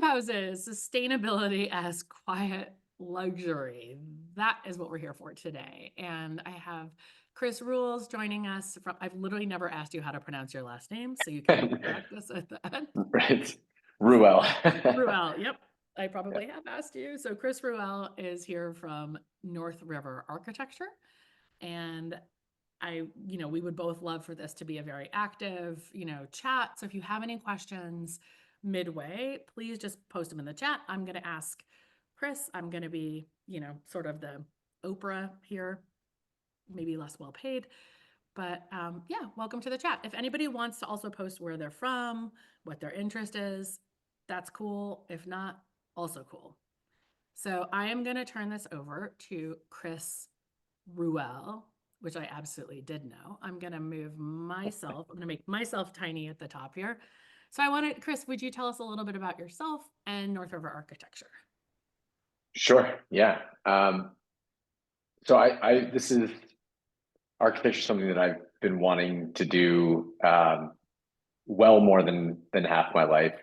farmhouses, sustainability as quiet luxury. That is what we're here for today. And I have Chris Rules joining us from, I've literally never asked you how to pronounce your last name, so you can practice at that. Right. Ruel. Ruel, yep. I Yeah. probably have asked you. So Chris Ruel is here from North River Architecture. And we would both love for this to be a very active, chat. So if you have any questions midway, please just post them in the chat. I'm going to ask Chris. I'm going to be, sort of the Oprah here, maybe less well paid. But yeah, welcome to the chat. If anybody wants to also post where they're from, what their interest is, that's cool. If not, also cool. So I am going to turn this over to Chris Ruel, which I absolutely did know. I'm going to move myself. I'm going to make myself tiny at the top here. So I wanted, Chris, would you tell us a little bit about yourself and North River Architecture? Sure. Yeah. So this is architecture, something that I've been wanting to do well more than half my life.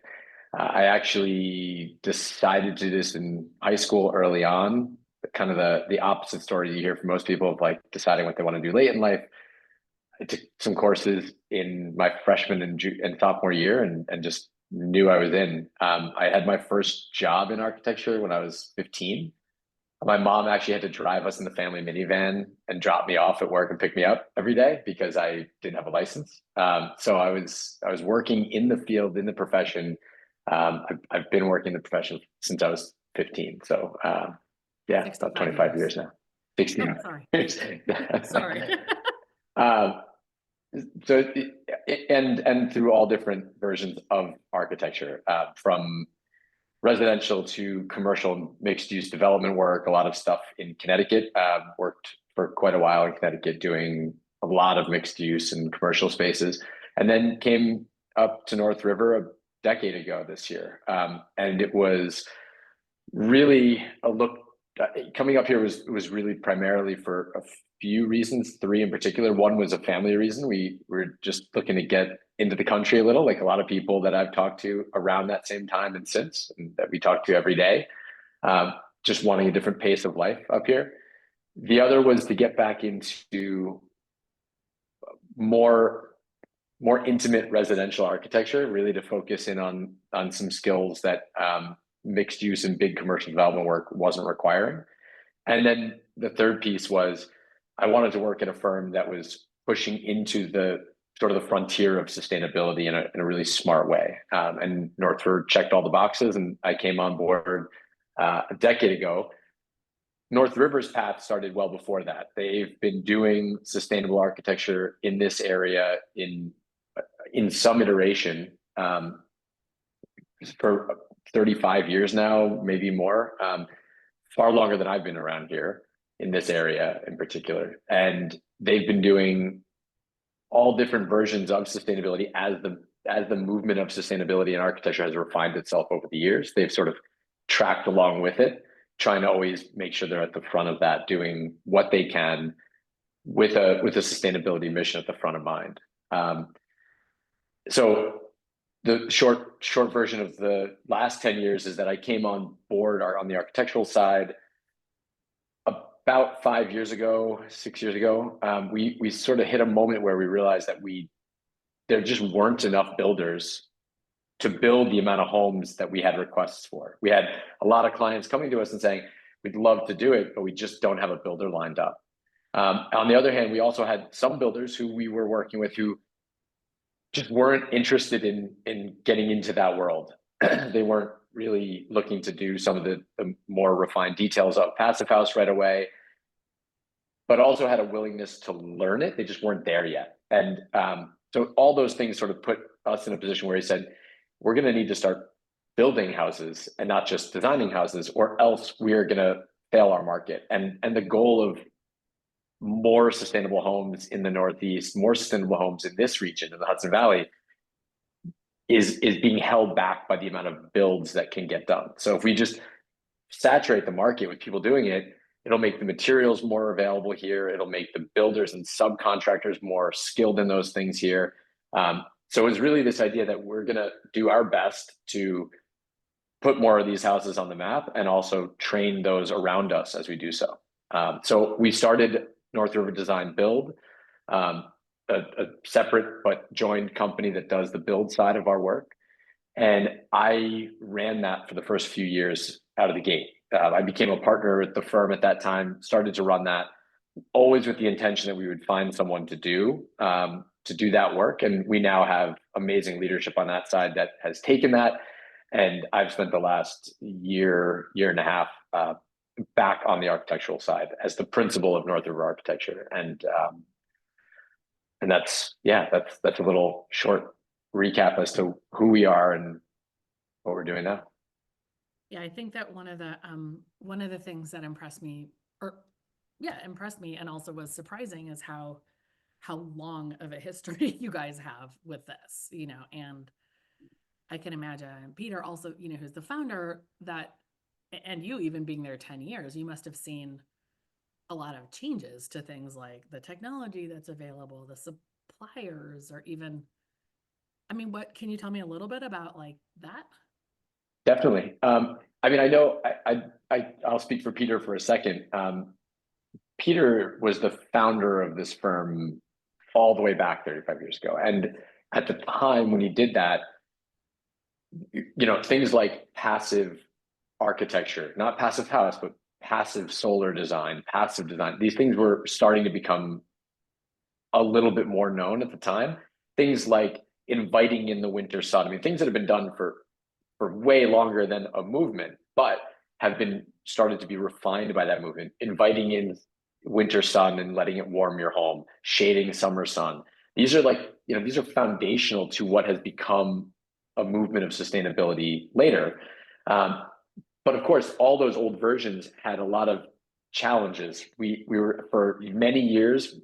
I actually decided to do this in high school early on, kind of the opposite story you hear from most people of like deciding what they want to do late in life. I took some courses in my freshman and sophomore year and just knew I was in. I had my first job in architecture when I was 15. My mom actually had to drive us in the family minivan and drop me off at work and pick me up every day because I didn't have a license. So I was working in the field, in the profession. I've been working in the profession since I was 15. So yeah, about 25 years now. 16. Oh, sorry. Sorry. um, so and through all different versions of architecture, from residential to commercial mixed use development work, a lot of stuff in Connecticut. Worked for quite a while in Connecticut doing a lot of mixed use and commercial spaces, and then came up to North River a decade ago this year. And it was really a look. Coming up here was really primarily for a few reasons, three in particular. One was a family reason. We were just looking to get into the country a little, like a lot of people that I've talked to around that same time and since, and that we talk to every day, just wanting a different pace of life up here. The other was to get back into more intimate residential architecture, really to focus in on some skills that mixed use and big commercial development work wasn't requiring. And then the third piece was I wanted to work at a firm that was pushing into the sort of the frontier of sustainability in a really smart way. And Northford checked all the boxes, and I came on board a decade ago. North River's path started well before that. They've been doing sustainable architecture in this area in some iteration for 35 years now, maybe more, far longer than I've been around here in this area in particular. And they've been doing all different versions of sustainability as the movement of sustainability in architecture has refined itself over the years. They've sort of tracked along with it, trying to always make sure they're at the front of that, doing what they can with a sustainability mission at the front of mind. So the short version of the last 10 years is that I came on board on the architectural side about 6 years ago. We sort of hit a moment where we realized that there just weren't enough builders to build the amount of homes that we had requests for. We had a lot of clients coming to us and saying, we'd love to do it, but we just don't have a builder lined up. On the other hand, we also had some builders who we were working with who just weren't interested in getting into that world. They weren't really looking to do some of the more refined details of Passive House right away, but also had a willingness to learn it. They just weren't there yet. And so all those things sort of put us in a position where he said, we're going to need to start building houses and not just designing houses, or else we are going to fail our market. And the goal of more sustainable homes in the Northeast, more sustainable homes in this region, in the Hudson Valley, is being held back by the amount of builds that can get done. So if we just saturate the market with people doing it, it'll make the materials more available here. It'll make the builders and subcontractors more skilled in those things here. So it's really this idea that we're going to do our best to put more of these houses on the map and also train those around us as we do so. So we started North River Design Build, a separate but joined company that does the build side of our work. And I ran that for the first few years out of the gate. I became a partner at the firm at that time, started to run that, always with the intention that we would find someone to do that work. And we now have amazing leadership on that side that has taken that. And I've spent the last year and a half back on the architectural side as the principal of North River Architecture. And that's, yeah, that's a little short recap as to who we are and what we're doing now. Yeah, I think that one of the things that impressed me, or yeah, impressed me and also was surprising is how long of a history you guys have with this, you know, and I can imagine Peter also, you know, who's the founder, that and you even being there 10 years, you must have seen a lot of changes to things like the technology that's available, the suppliers, or even, I mean, what can you tell me a little bit about like that? Definitely. I mean, I know I'll speak for Peter for a second. Peter was the founder of this firm all the way back 35 years ago. And at the time when he did that, you know, things like passive architecture, not passive house, but passive solar design, passive design, these things were starting to become a little bit more known at the time. Things like inviting in the winter sun. I mean, things that have been done for way longer than a movement, but have been started to be refined by that movement, inviting in winter sun and letting it warm your home, shading summer sun. These are like, you know, these are foundational to what has become a movement of sustainability later. Um, but of course, all those old versions had a lot of challenges. We were for many years.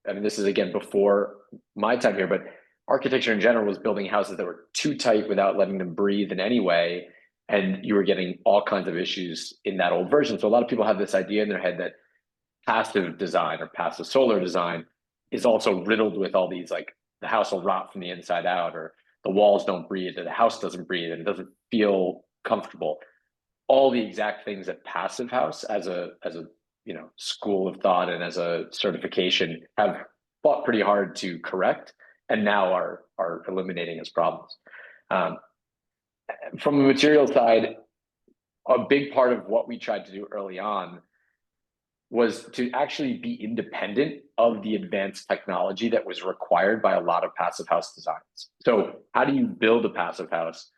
I mean, this is again before my time here, but architecture in general was building houses that were too tight without letting them breathe in any way. And you were getting all kinds of issues in that old version. So a lot of people have this idea in their head that passive design or passive solar design is also riddled with all these like the house will rot from the inside out, or the walls don't breathe, or the house doesn't breathe and it doesn't feel comfortable. All the exact things that passive house as a you know school of thought and as a certification have fought pretty hard to correct and now are eliminating as problems. Um, from the material side, a big part of what we tried to do early on was to actually be independent of the advanced technology that was required by a lot of passive house designs. So how do you build a passive house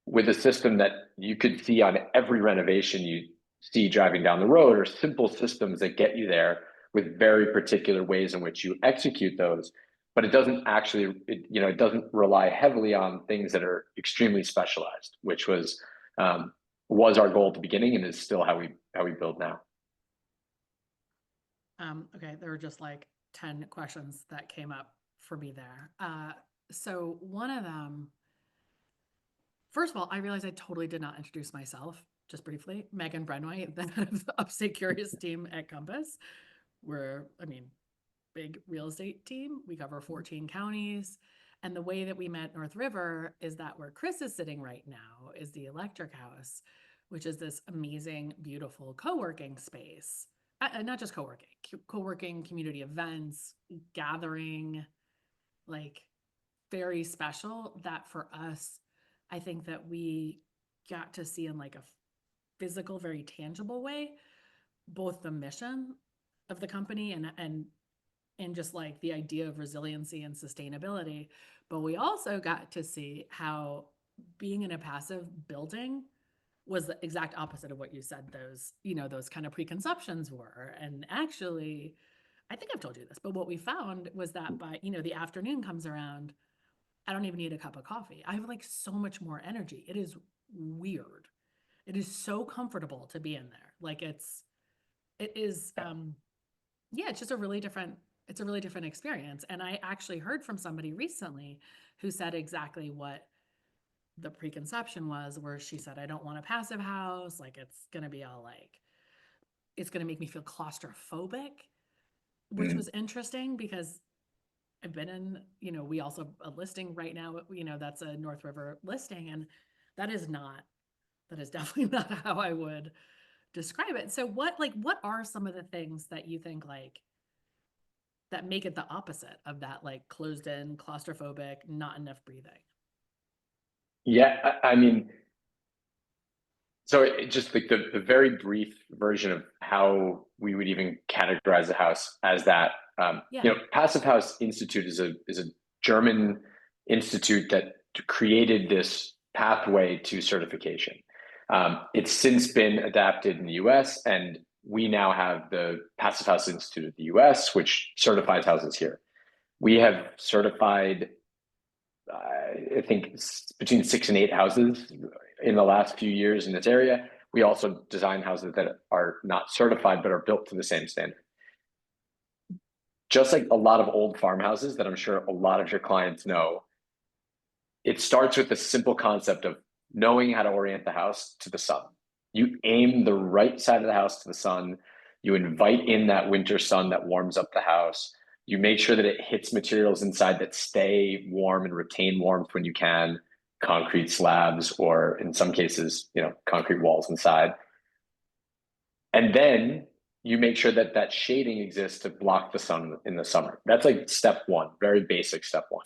with a system that you could see on every renovation you see driving down the road, or simple systems that get you there with very particular ways in which you execute those, but it doesn't actually, it doesn't rely heavily on things that are extremely specialized, which was our goal at the beginning and is still how we build now. Okay, there were just like 10 questions that came up for me there. So one of them, first of all, I realized I totally did not introduce myself, just briefly. Megan Brenway, the Upstate Curious team at Compass. We're, I mean, big real estate team. We cover 14 counties. And the way that we met North River is that where Chris is sitting right now is the Electric House, which is this amazing, beautiful co-working space. Not just co-working, community events, gathering, like very special that for us, I think that we got to see in like a physical, very tangible way, both the mission of the company and just like the idea of resiliency and sustainability. But we also got to see how being in a passive building was the exact opposite of what you said those kind of preconceptions were. And actually, I think I've told you this, but what we found was that by, the afternoon comes around, I don't even need a cup of coffee. I have like so much more energy. It is weird. It is so comfortable to be in there. Like it is yeah, it's a really different experience. And I actually heard from somebody recently who said exactly what the preconception was, where she said, I don't want a passive house. Like it's going to be all like, it's going to make me feel claustrophobic, which was interesting because I've been in, we also a listing right now, that's a North River listing. And that is not that is definitely not how I would describe it. So what are some of the things that you think like that make it the opposite of that like closed in, claustrophobic, not enough breathing? Yeah, I mean, so just like the very brief version of how we would even categorize a house as that. Yeah. Passive House Institute is a German institute that created this pathway to certification. It's since been adapted in the U.S., and we now have the Passive House Institute of the U.S., which certifies houses here. We have certified, I think, between 6 and 8 houses in the last few years in this area. We also design houses that are not certified but are built to the same standard. Just like a lot of old farmhouses that I'm sure a lot of your clients know, it starts with the simple concept of knowing how to orient the house to the sun. You aim the right side of the house to the sun. You invite in that winter sun that warms up the house. You make sure that it hits materials inside that stay warm and retain warmth when you can, concrete slabs, or in some cases, concrete walls inside. And then you make sure that that shading exists to block the sun in the summer. That's like step one, very basic step one.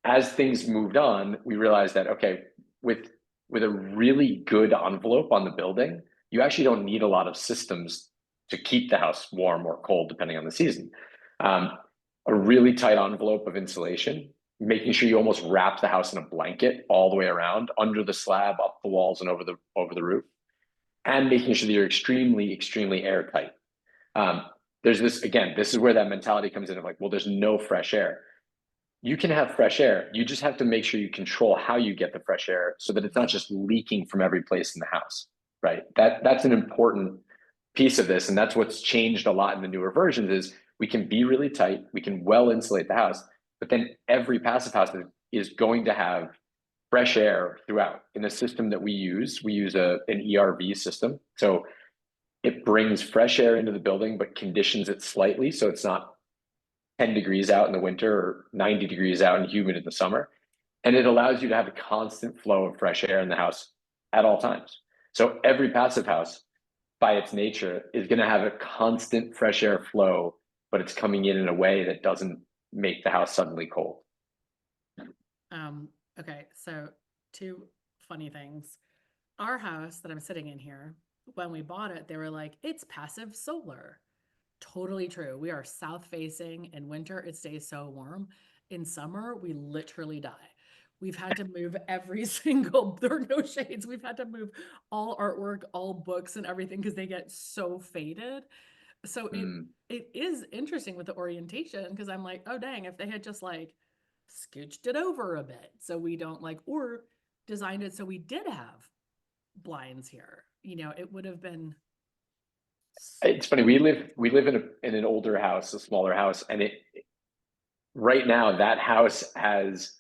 As things moved on, we realized that, okay, with a really good envelope on the building, you actually don't need a lot of systems to keep the house warm or cold, depending on the season. A really tight envelope of insulation, making sure you almost wrap the house in a blanket all the way around, under the slab, up the walls, and over the roof, and making sure that you're extremely, extremely airtight. There's this, again, this is where that mentality comes in of like, well, there's no fresh air. You can have fresh air. You just have to make sure you control how you get the fresh air so that it's not just leaking from every place in the house, right? That's an important piece of this. And that's what's changed a lot in the newer versions is we can be really tight, we can well insulate the house, but then every passive house is going to have fresh air throughout. In the system that we use an ERV system. So it brings fresh air into the building, but conditions it slightly so it's not 10 degrees out in the winter or 90 degrees out and humid in the summer. And it allows you to have a constant flow of fresh air in the house at all times. So every passive house, by its nature, is going to have a constant fresh air flow, but it's coming in a way that doesn't make the house suddenly cold. Okay, so two funny things. Our house that I'm sitting in here, when we bought it, they were like, it's passive solar. Totally true. We are south facing. In winter, it stays so warm. In summer, we literally die. We've had to move every single, there are no shades. We've had to move all artwork, all books and everything because they get so faded. So it is interesting with the orientation because I'm like, oh dang, if they had just like scooched it over a bit so we don't like, or designed it so we did have blinds here, it would have been. It's funny. We live in an older house, a smaller house, and right now that house has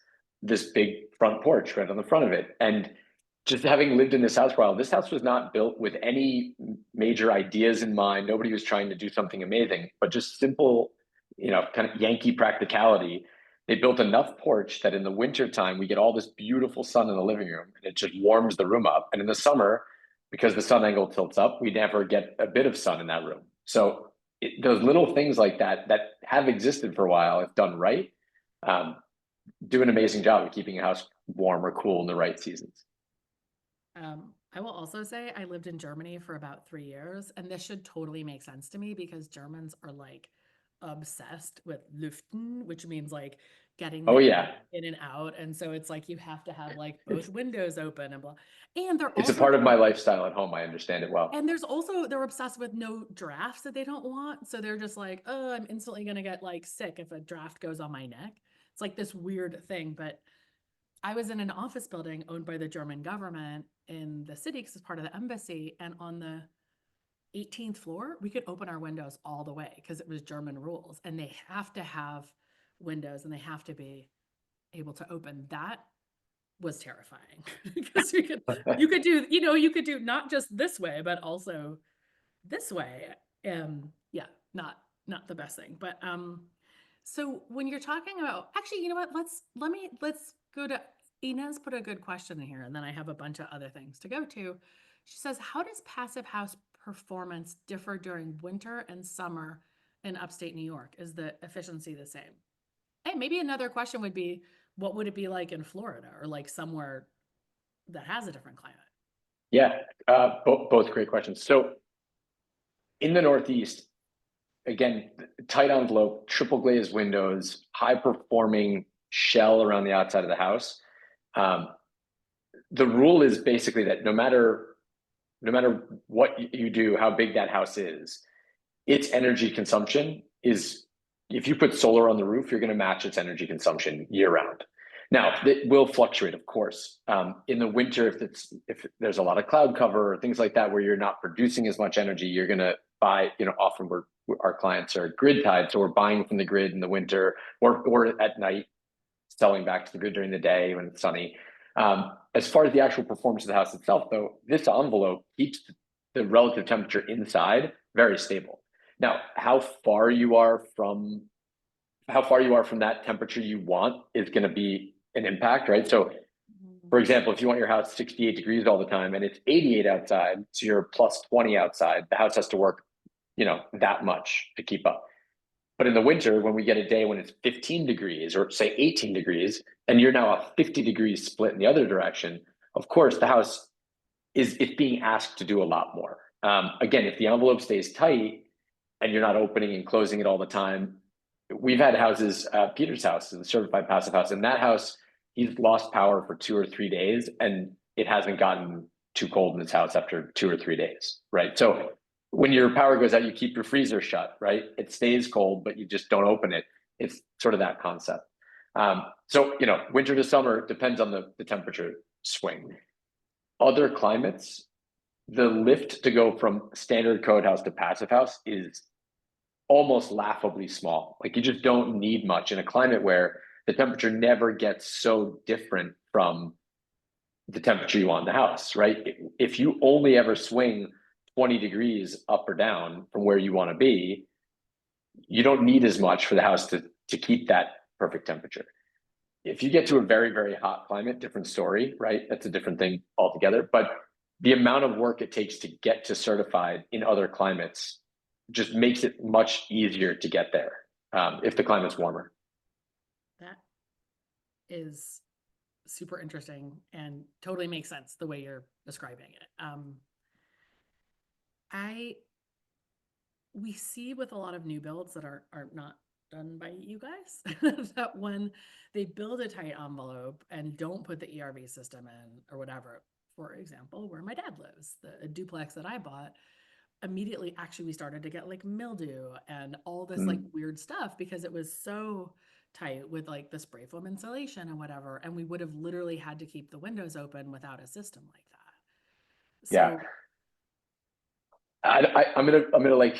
this big front porch right on the front of it. And just having lived in this house for a while, this house was not built with any major ideas in mind. Nobody was trying to do something amazing, but just simple, kind of Yankee practicality. They built enough porch that in the winter time we get all this beautiful sun in the living room and it just warms the room up. And in the summer, because the sun angle tilts up, we never get a bit of sun in that room. So those little things like that have existed for a while, if done right, do an amazing job of keeping a house warm or cool in the right seasons. I will also say I lived in Germany for about 3 years, and this should totally make sense to me because Germans are like obsessed with lüften, which means like getting the Oh air yeah, in and out. And so it's like you have to have like both windows open and blah. And they're it's a also part of my lifestyle at home. I understand it well. and there's also they're obsessed with no drafts that they don't want. So they're just like, oh, I'm instantly gonna get like sick if a draft goes on my neck. It's like this weird thing, but I was in an office building owned by the German government in the city because it's part of the embassy. And on the 18th floor, we could open our windows all the way because it was German rules. And they have to have windows and they have to be able to open. That was terrifying because you could do not just this way, but also this way. Yeah, not the best thing. But so when you're talking about actually, you know what? Let's go to Ina's put a good question in here, and then I have a bunch of other things to go to. She says, how does passive house performance differ during winter and summer in upstate New York? Is the efficiency the same? Hey, maybe another question would be, what would it be like in Florida or like somewhere that has a different climate? Yeah, both great questions. So in the Northeast, again, tight envelope, triple glazed windows, high performing shell around the outside of the house. Um, the rule is basically that no matter what you do, how big that house is, its energy consumption is, if you put solar on the roof, you're going to match its energy consumption year round. Now, it will fluctuate, of course. In the winter, if there's a lot of cloud cover or things like that, where you're not producing as much energy, you're going to buy, often our clients are grid tied. So we're buying from the grid in the winter or at night, selling back to the grid during the day when it's sunny. As far as the actual performance of the house itself, though, this envelope keeps the relative temperature inside very stable. Now, how far you are from that temperature you want is going to be an impact, right? So, for example, if you want your house 68 degrees all the time and it's 88 outside, so you're plus 20 outside, the house has to work, that much to keep up. But in the winter, when we get a day when it's 15 degrees or say 18 degrees, and you're now a 50 degrees split in the other direction, of course, the house it's being asked to do a lot more. Again, if the envelope stays tight and you're not opening and closing it all the time, we've had houses, Peter's house is a certified passive house. In that house, he's lost power for 2 or 3 days and it hasn't gotten too cold in his house after 2 or 3 days, right? So when your power goes out, you keep your freezer shut, right? It stays cold, but you just don't open it. It's sort of that concept. So, winter to summer depends on the temperature swing. Other climates, the lift to go from standard code house to passive house is almost laughably small. Like you just don't need much in a climate where the temperature never gets so different from the temperature you want in the house, right? If you only ever swing 20 degrees up or down from where you want to be, you don't need as much for the house to keep that perfect temperature. If you get to a very, very hot climate, different story, right? That's a different thing altogether. But the amount of work it takes to get to certified in other climates just makes it much easier to get there if the climate's warmer. That is super interesting and totally makes sense the way you're describing it. We see with a lot of new builds that are not done by you guys that when they build a tight envelope and don't put the ERV system in or whatever, for example, where my dad lives, the duplex that I bought, immediately actually we started to get like mildew and all this like weird stuff because it was so tight with like the spray foam insulation and whatever, and we would have literally had to keep the windows open without a system like that. So yeah, I'm gonna like,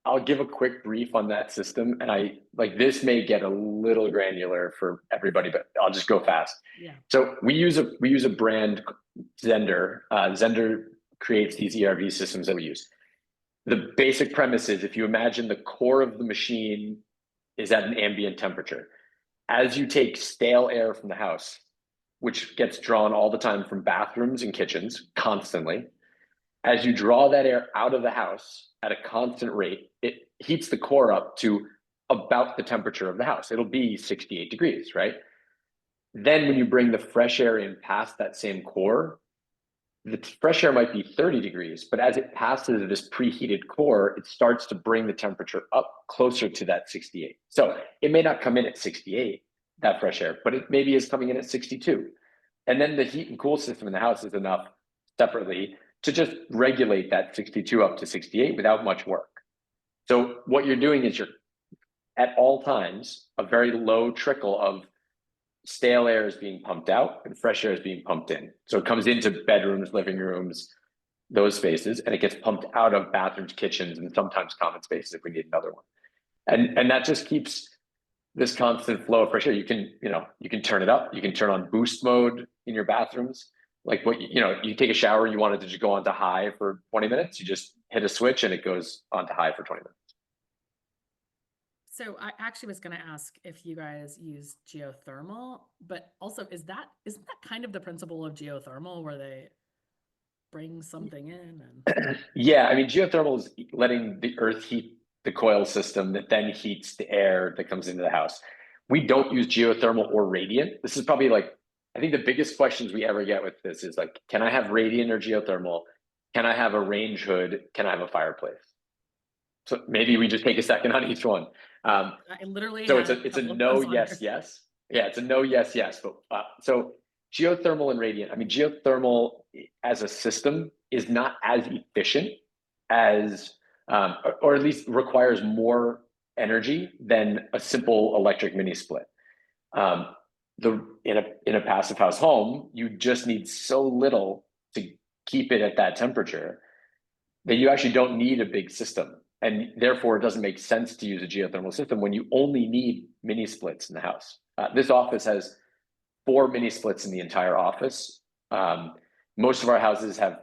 I'll give a quick brief on that system, and I like this may get a little granular for everybody, but I'll just go fast. yeah. So we use a brand, Zender. Zender creates these ERV systems that we use. The basic premise is if you imagine the core of the machine is at an ambient temperature, as you take stale air from the house, which gets drawn all the time from bathrooms and kitchens constantly, as you draw that air out of the house at a constant rate, it heats the core up to about the temperature of the house. It'll be 68 degrees, right? Then when you bring the fresh air in past that same core, the fresh air might be 30 degrees, but as it passes this preheated core, it starts to bring the temperature up closer to that 68. So it may not come in at 68, that fresh air, but it maybe is coming in at 62. And then the heat and cool system in the house is enough separately to just regulate that 62 up to 68 without much work. So what you're doing is you're at all times, a very low trickle of stale air is being pumped out and fresh air is being pumped in. So it comes into bedrooms, living rooms, those spaces, and it gets pumped out of bathrooms, kitchens, and sometimes common spaces if we need another one. And that just keeps this constant flow of fresh air. You can turn it up. You can turn on boost mode in your bathrooms. Like you take a shower, you want it to just go on to high for 20 minutes. You just hit a switch and it goes on to high for 20 minutes. So I actually was going to ask if you guys use geothermal, but also isn't that kind of the principle of geothermal where they bring something in and Yeah, I mean, geothermal is letting the earth heat the coil system that then heats the air that comes into the house. We don't use geothermal or radiant. This is probably like, I think the biggest questions we ever get with this is like, can I have radiant or geothermal? Can I have a range hood? Can I have a fireplace? So maybe we just take a second on each one. Um, I literally so had a it's a couple of no, those on yes, here. yes. Yeah, it's a no, yes, yes. But so geothermal and radiant. I mean, geothermal as a system is not as efficient as, or at least requires more energy than a simple electric mini split. Um, the in a passive house home, you just need so little to keep it at that temperature that you actually don't need a big system. And therefore, it doesn't make sense to use a geothermal system when you only need mini splits in the house. This office has 4 mini splits in the entire office. Most of our houses have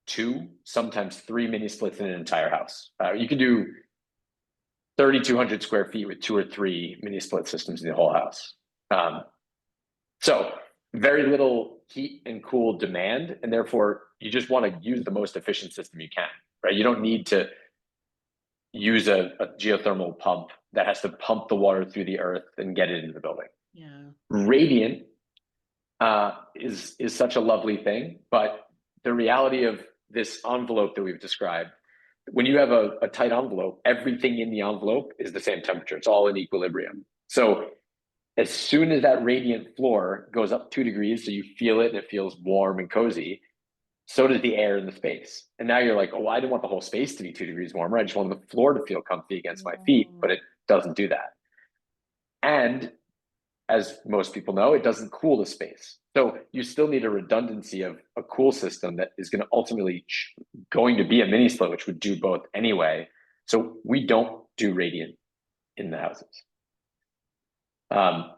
2, sometimes 3 mini splits in an entire house. You can do 3,200 square feet with 2 or 3 mini split systems in the whole house. Um, so very little heat and cool demand, and therefore you just want to use the most efficient system you can, right? You don't need to use a geothermal pump that has to pump the water through the earth and get it into the building. Yeah. Radiant is such a lovely thing, but the reality of this envelope that we've described, when you have a tight envelope, everything in the envelope is the same temperature. It's all in equilibrium. So as soon as that radiant floor goes up 2 degrees, so you feel it and it feels warm and cozy, so does the air in the space. And now you're like, oh, I didn't want the whole space to be 2 degrees warmer. I just wanted the floor to feel comfy against my feet, but Mm. it doesn't do that. And as most people know, it doesn't cool the space. So you still need a redundancy of a cool system that is going to ultimately going to be a mini split, which would do both anyway. So we don't do radiant in the houses. Um,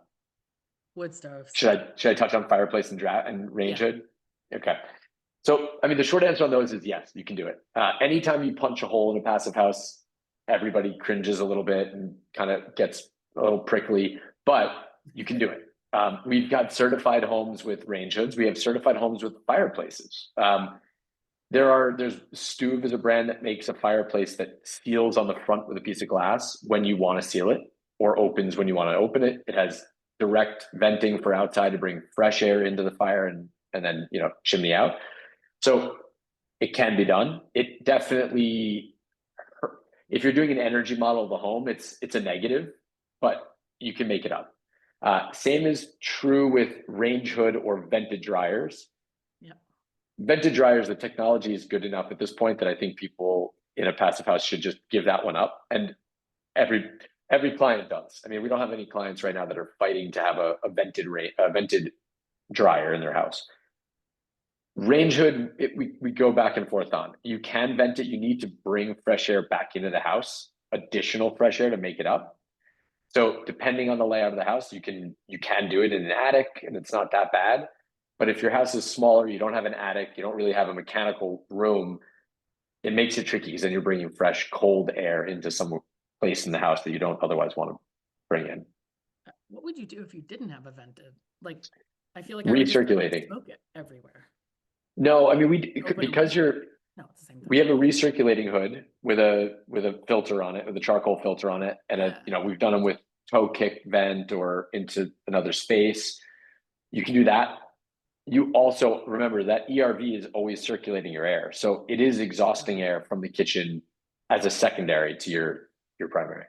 Wood stoves. should I touch on fireplace and draft and range Yeah. hood? Okay. So, I mean, the short answer on those is yes, you can do it. Anytime you punch a hole in a passive house, everybody cringes a little bit and kind of gets a little prickly, but you can do it. We've got certified homes with range hoods. We have certified homes with fireplaces. There's Stuve is a brand that makes a fireplace that seals on the front with a piece of glass when you want to seal it, or opens when you want to open it. It has direct venting for outside to bring fresh air into the fire and then chimney out. So it can be done. It definitely, if you're doing an energy model of the home, it's a negative, but you can make it up. Same is true with range hood or vented dryers. Yeah. Vented dryers, the technology is good enough at this point that I think people in a passive house should just give that one up. And every client does. I mean, we don't have any clients right now that are fighting to have a vented dryer in their house. Range hood, we go back and forth on. You can vent it. You need to bring fresh air back into the house, additional fresh air to make it up. So depending on the layout of the house, you can do it in an attic, and it's not that bad. But if your house is smaller, you don't have an attic, you don't really have a mechanical room, it makes it tricky because then you're bringing fresh, cold air into some place in the house that you don't otherwise want to bring in. What would you do if you didn't have a vented? Like, I feel like I would just like Recirculating. smoke it everywhere. No, I mean Open a because window. you're No, it's the same we thing. have a recirculating hood with a filter on it, with a charcoal filter on it, and Yeah. we've done them with toe kick vent or into another space. You can do that. You also remember that ERV is always circulating your air, so it is exhausting air from the kitchen as a secondary to your primary.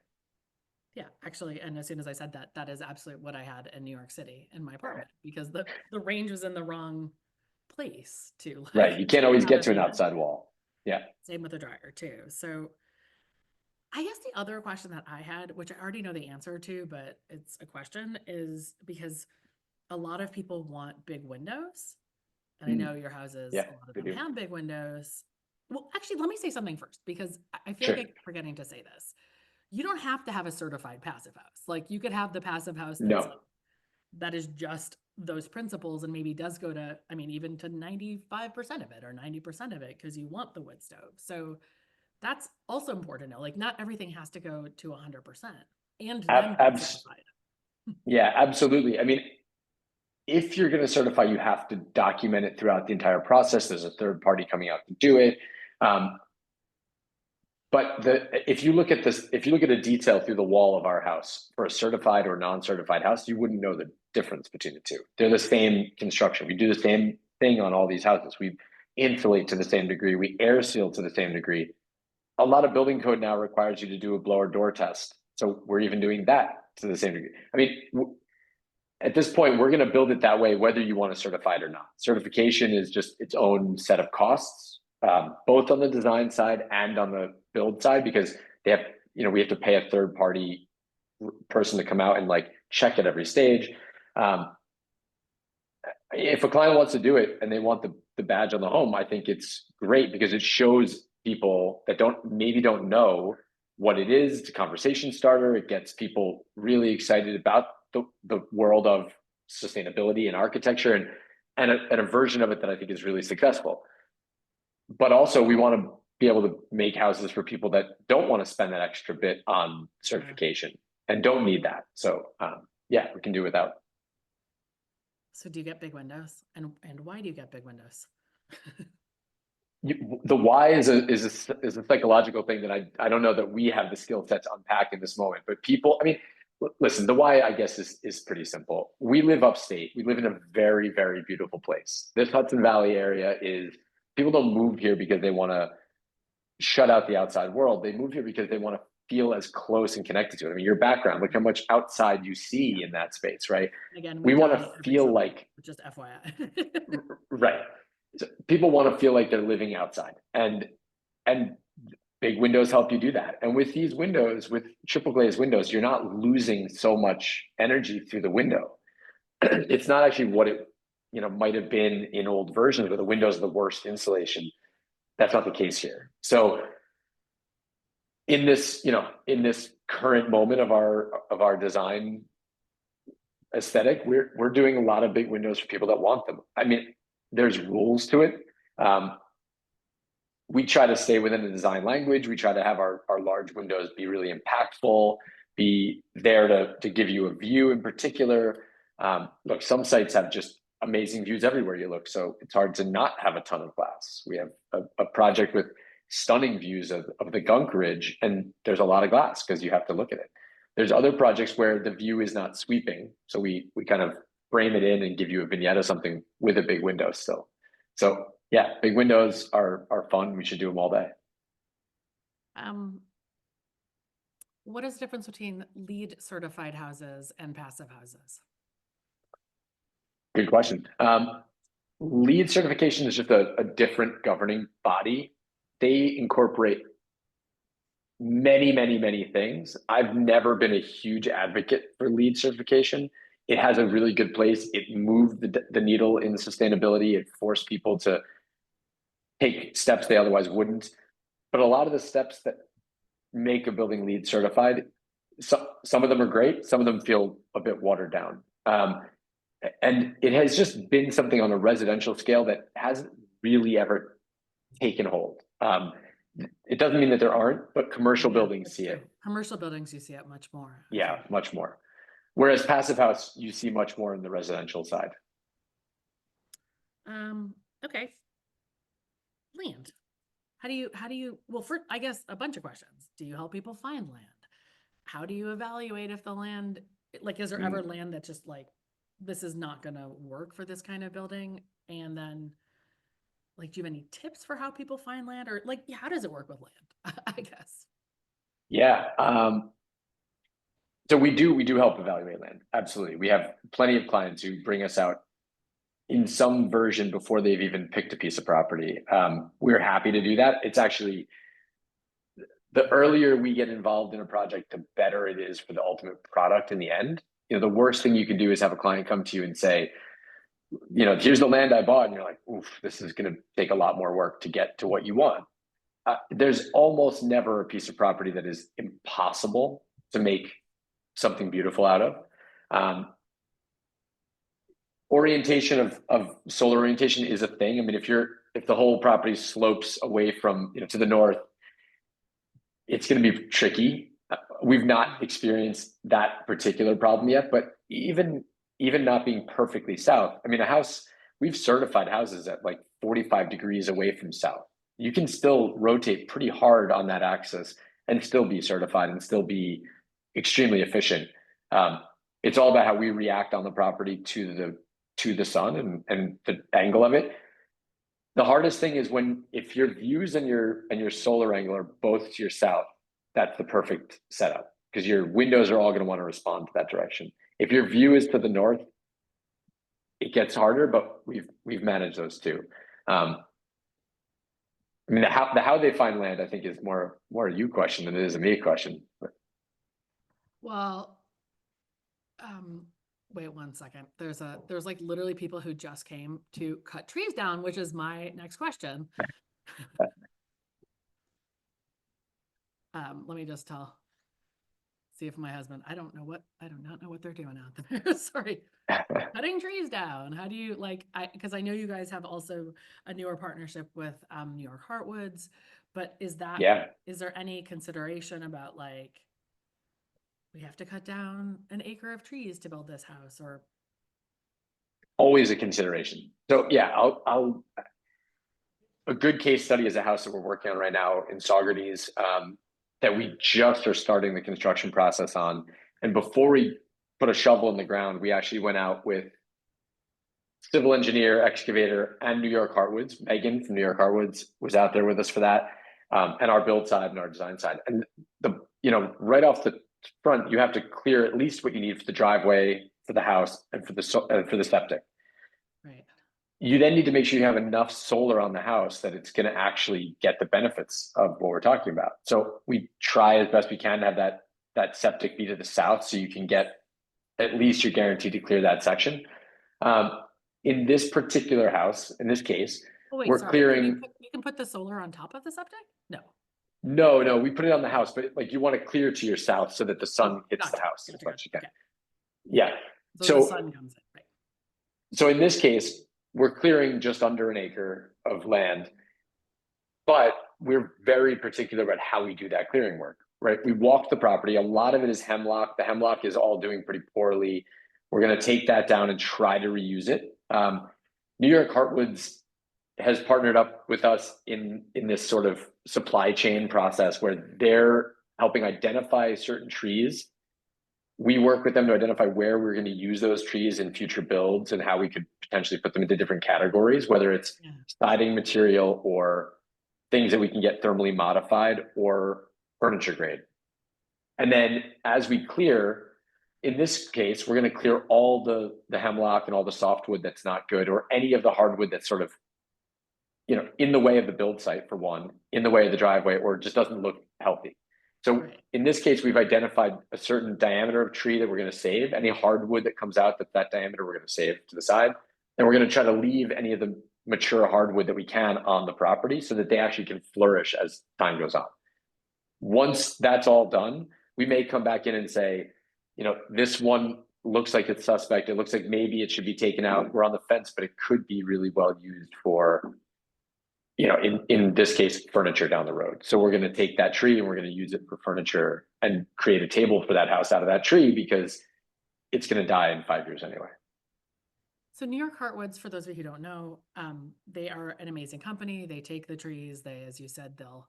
Yeah, actually, and as soon as I said that, that is absolutely what I had in New York City in my apartment because the range was in the wrong place to Right, you can't to always have get a to an fan. outside wall. Yeah. Same with the dryer too. So I guess the other question that I had, which I already know the answer to, but it's a question, is because a lot of people want big windows. And I know your houses, Yeah, a lot of we them do. have big windows. Well, actually, let me say something first because I feel like I Sure. keep forgetting to say this. You don't have to have a certified passive house. Like you could have the passive house that's No. that is just those principles and maybe does go to, I mean, even to 95% of it or 90% of it because you want the wood stove. So that's also important to know. Like not everything has to go to 100%. and Ab- then get abs- certified. yeah, absolutely. I mean, if you're going to certify, you have to document it throughout the entire process. There's a third party coming out to do it. But if you look at this, if you look at a detail through the wall of our house for a certified or non-certified house, you wouldn't know the difference between the two. They're the same construction. We do the same thing on all these houses. We insulate to the same degree. We air seal to the same degree. A lot of building code now requires you to do a blower door test. So we're even doing that to the same degree. I mean, at this point, we're going to build it that way, whether you want to certify it or not. Certification is just its own set of costs, both on the design side and on the build side, because they have, we have to pay a third party person to come out and like check at every stage. If a client wants to do it and they want the badge on the home, I think it's great because it shows people that maybe don't know what it is. It's a conversation starter. It gets people really excited about the world of sustainability and architecture, and a version of it that I think is really successful. But also we want to be able to make houses for people that don't want to spend that extra bit on certification and don't need that. So yeah, we can do without. So do you get big windows, and why do you get big windows? The why is a psychological thing that I don't know that we have the skill set to unpack in this moment. But people, I mean, listen, the why I guess is pretty simple. We live upstate. We live in a very, very beautiful place. This Hudson Valley area is, people don't move here because they want to shut out the outside world. They move here because they want to feel as close and connected to it. I mean, your background, look how much outside you see in that space, right? Again, we want to feel like, just FYI. right. So people want to feel like they're living outside, and big windows help you do that. And with these windows, with triple glazed windows, you're not losing so much energy through the window. It's not actually what it might have been in old versions where the windows are the worst insulation. That's not the case here. So in this current moment of our design aesthetic, we're doing a lot of big windows for people that want them. I mean, there's rules to it. We try to stay within the design language. We try to have our large windows be really impactful, be there to give you a view in particular. Look, some sites have just amazing views everywhere you look, so it's hard to not have a ton of glass. We have a project with stunning views of the Gunk Ridge, and there's a lot of glass because you have to look at it. There's other projects where the view is not sweeping, so we kind of frame it in and give you a vignette of something with a big window still. So yeah, big windows are fun. We should do them all day. What is the difference between LEED certified houses and passive houses? Good question. LEED certification is just a different governing body. They incorporate many, many, many things. I've never been a huge advocate for LEED certification. It has a really good place. It moved the needle in sustainability. It forced people to take steps they otherwise wouldn't. But a lot of the steps that make a building LEED certified, some of them are great. Some of them feel a bit watered down. And it has just been something on a residential scale that hasn't really ever taken hold. It doesn't mean that there aren't, but commercial buildings see it. Commercial buildings, you see it much more. Yeah, much more. Whereas passive house, you see much more in the residential side. Okay. Land. How do you, well, for, I guess, a bunch of questions. Do you help people find land? How do you evaluate if the land, like, is there ever land that's just like, this is not going to work for this kind of building? And then, like, do you have any tips for how people find land, or like, how does it work with land? I guess. Yeah. So we do help evaluate land. Absolutely. We have plenty of clients who bring us out in some version before they've even picked a piece of property. We're happy to do that. It's actually, the earlier we get involved in a project, the better it is for the ultimate product in the end. The worst thing you can do is have a client come to you and say, here's the land I bought. And you're like, oof, this is going to take a lot more work to get to what you want. There's almost never a piece of property that is impossible to make something beautiful out of. Orientation of solar orientation is a thing. I mean, if the whole property slopes away from, to the north, it's going to be tricky. We've not experienced that particular problem yet, but even not being perfectly south, I mean, a house, we've certified houses at like 45 degrees away from south. You can still rotate pretty hard on that axis and still be certified and still be extremely efficient. It's all about how we react on the property to the sun and the angle of it. The hardest thing is when if your views and your solar angle are both to your south, that's the perfect setup because your windows are all going to want to respond to that direction. If your view is to the north, it gets harder, but we've managed those too. I mean, how they find land, I think, is more a you question than it is a me question. Well, wait one second. There's like literally people who just came to cut trees down, which is my next question. Let me just see if my husband, I do not know what they're doing out there. Sorry. Cutting trees down. How do you because I know you guys have also a newer partnership with New York Heartwoods, but is there any consideration about like we have to cut down an acre of trees to build this house or Always a consideration. So yeah, I'll a good case study is a house that we're working on right now in Saugerties that we just are starting the construction process on. And before we put a shovel in the ground, we actually went out with civil engineer, excavator, and New York Heartwoods. Megan from New York Heartwoods was out there with us for that, and our build side and our design side. And right off the front, you have to clear at least what you need for the driveway, for the house, and for the septic. right? You then need to make sure you have enough solar on the house that it's going to actually get the benefits of what we're talking about. So we try as best we can to have that septic be to the south, so you can get at least you're guaranteed to clear that section. In this particular house, in this case, Oh, wait, we're sorry. clearing. You can put the solar on top of the septic? No. No, we put it on the house, but like you want to clear to your south so that the sun hits the house as much as you can. Okay. Yeah. So the sun comes in, right? So in this case, we're clearing just under an acre of land, but we're very particular about how we do that clearing work, right? We walk the property. A lot of it is hemlock. The hemlock is all doing pretty poorly. We're going to take that down and try to reuse it. New York Heartwoods has partnered up with us in this sort of supply chain process where they're helping identify certain trees. We work with them to identify where we're going to use those trees in future builds and how we could potentially put them into different categories, whether it's siding material or things that we can get thermally modified or furniture grade. And then as we clear, in this case, we're going to clear all the hemlock and all the softwood that's not good, or any of the hardwood that's sort of, in the way of the build site, for one, in the way of the driveway, or just doesn't look healthy. So in this case, we've identified a certain diameter of tree that we're going to save. Any hardwood that comes out that diameter, we're going to save to the side. And we're going to try to leave any of the mature hardwood that we can on the property so that they actually can flourish as time goes on. Once that's all done, we may come back in and say, this one looks like it's suspect. It looks like maybe it should be taken out. We're on the fence, but it could be really well used for, in this case, furniture down the road. So we're going to take that tree and we're going to use it for furniture and create a table for that house out of that tree because it's going to die in 5 years anyway. So New York Heartwoods, for those of you who don't know, they are an amazing company. They take the trees. They, as you said, they'll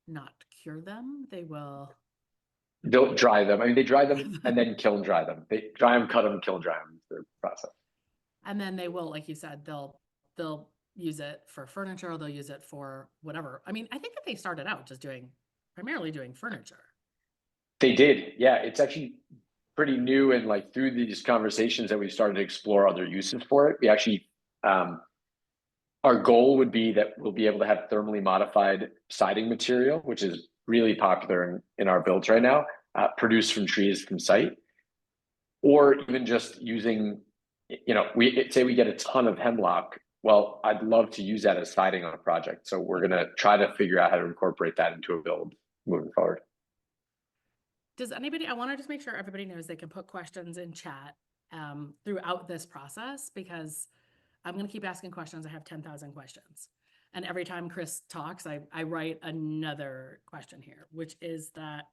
not cure them. They'll dry them. I mean, they dry them and then kiln dry them. They dry them, cut them, kiln dry them. It's their process. And then they will, like you said, they'll use it for furniture, or they'll use it for whatever. I mean, I think that they started out just primarily doing furniture. They did. Yeah. It's actually pretty new. And like through these conversations that we started to explore other uses for it, we actually, our goal would be that we'll be able to have thermally modified siding material, which is really popular in our builds right now, produced from trees from site, or even just using, we say we get a ton of hemlock. Well, I'd love to use that as siding on a project. So we're going to try to figure out how to incorporate that into a build moving forward. I want to just make sure everybody knows they can put questions in chat throughout this process, because I'm going to keep asking questions. I have 10,000 questions. And every time Chris talks, I write another question here, which is that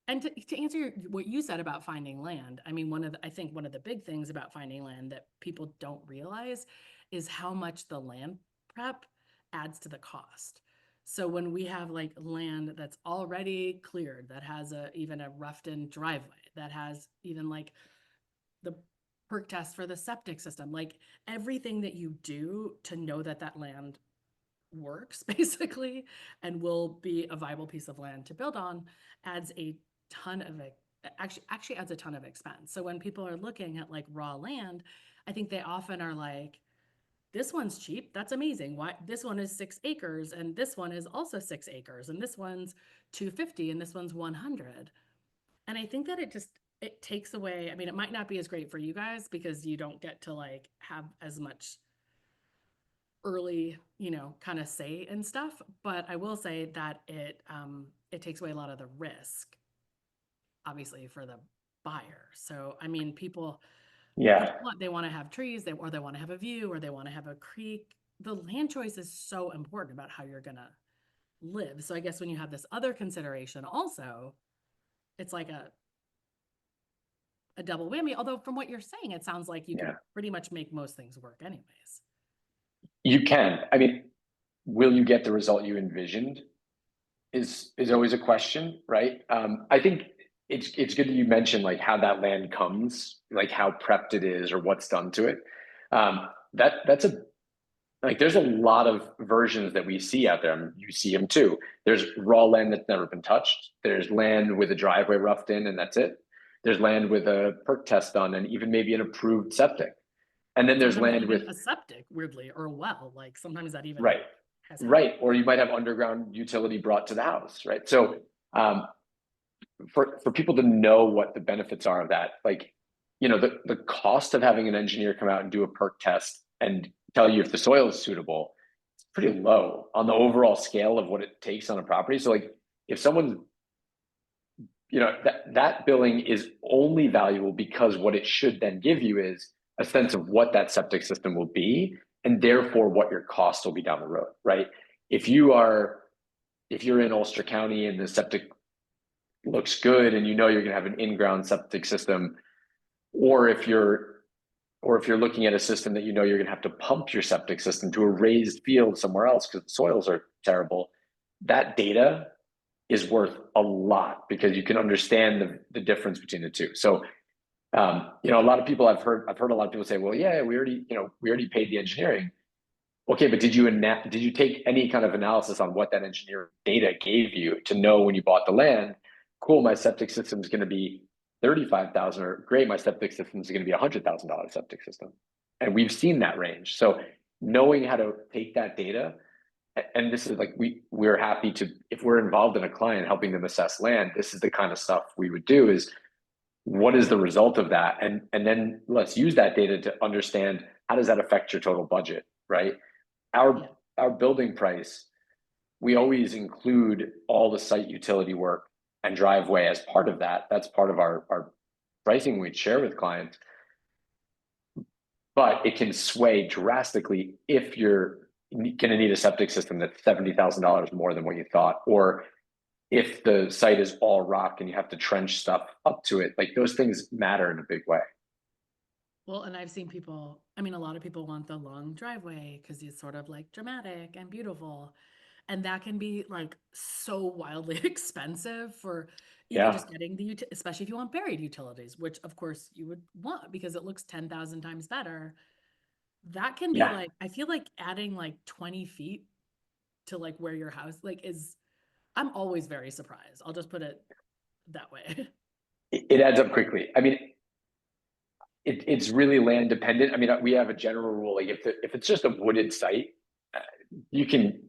And to answer what you said about finding land, I mean, I think one of the big things about finding land that people don't realize is how much the land prep adds to the cost. So when we have like land that's already cleared, that has even a roughed in driveway, that has even like the perk test for the septic system, like everything that you do to know that that land works basically and will be a viable piece of land to build on adds a ton of it, actually adds a ton of expense. So when people are looking at like raw land, I think they often are like, this one's cheap, that's amazing. Why this one is 6 acres and this one is also 6 acres and this one's 250 and this one's 100. And I think that it takes away, I mean, it might not be as great for you guys because you don't get to like have as much early, kind of say and stuff. But I will say that it takes away a lot of the risk, obviously, for the buyer. So I mean, Yeah, they want to have trees, or they want to have a view, or they want to have a creek. The land choice is so important about how you're gonna live. So I guess when you have this other consideration, also, it's like a double whammy. Although from what you're saying, it sounds like you can yeah. pretty much make most things work, anyways. You can. I mean, will you get the result you envisioned? Is always a question, right? I think it's good that you mentioned like how that land comes, like how prepped it is, or what's done to it. That's a like there's a lot of versions that we see out there. I mean, you see them too. There's raw land that's never been touched. There's land with a driveway roughed in, and that's it. There's land with a perk test done, and even maybe an approved septic. And then there's Sometimes land even with a septic, weirdly, or a well. Like sometimes that even right, has happened. right, or you might have underground utility brought to the house, right? So for people to know what the benefits are of that, like the cost of having an engineer come out and do a perk test and tell you if the soil is suitable, it's pretty low on the overall scale of what it takes on a property. So like if someone's that billing is only valuable because what it should then give you is a sense of what that septic system will be and therefore what your costs will be down the road, right? If you are if you're in Ulster County and the septic looks good and you're going to have an in-ground septic system, or if you're looking at a system that you're going to have to pump your septic system to a raised field somewhere else because the soils are terrible, that data is worth a lot because you can understand the difference between the two. So a lot of people I've heard a lot of people say, well, yeah, we already paid the engineering. Okay, but did you take any kind of analysis on what that engineer data gave you to know when you bought the land? Cool, my septic system is going to be 35,000, or great, my septic system is going to be $100,000 septic system, and we've seen that range. So knowing how to take that data, and this is like we're happy to, if we're involved in a client helping them assess land, this is the kind of stuff we would do is what is the result of that, and then let's use that data to understand how does that affect your total budget, right? Yeah. Our building price, we always include all the site utility work and driveway as part of that. That's part of our pricing we'd share with clients. But it can sway drastically if you're going to need a septic system that's $70,000 more than what you thought, or if the site is all rock and you have to trench stuff up to it. Like those things matter in a big way. Well, and I've seen people, I mean, a lot of people want the long driveway because it's sort of like dramatic and beautiful. And that can be like so wildly expensive for even Yeah, just getting especially if you want buried utilities, which of course you would want because it looks 10,000 times better. That can be yeah. like, I feel like adding like 20 feet to like where your house like I'm always very surprised. I'll just put it that way. It adds up quickly. I mean, it's really land dependent. I mean, we have a general rule, like if it's just a wooded site, uh, you can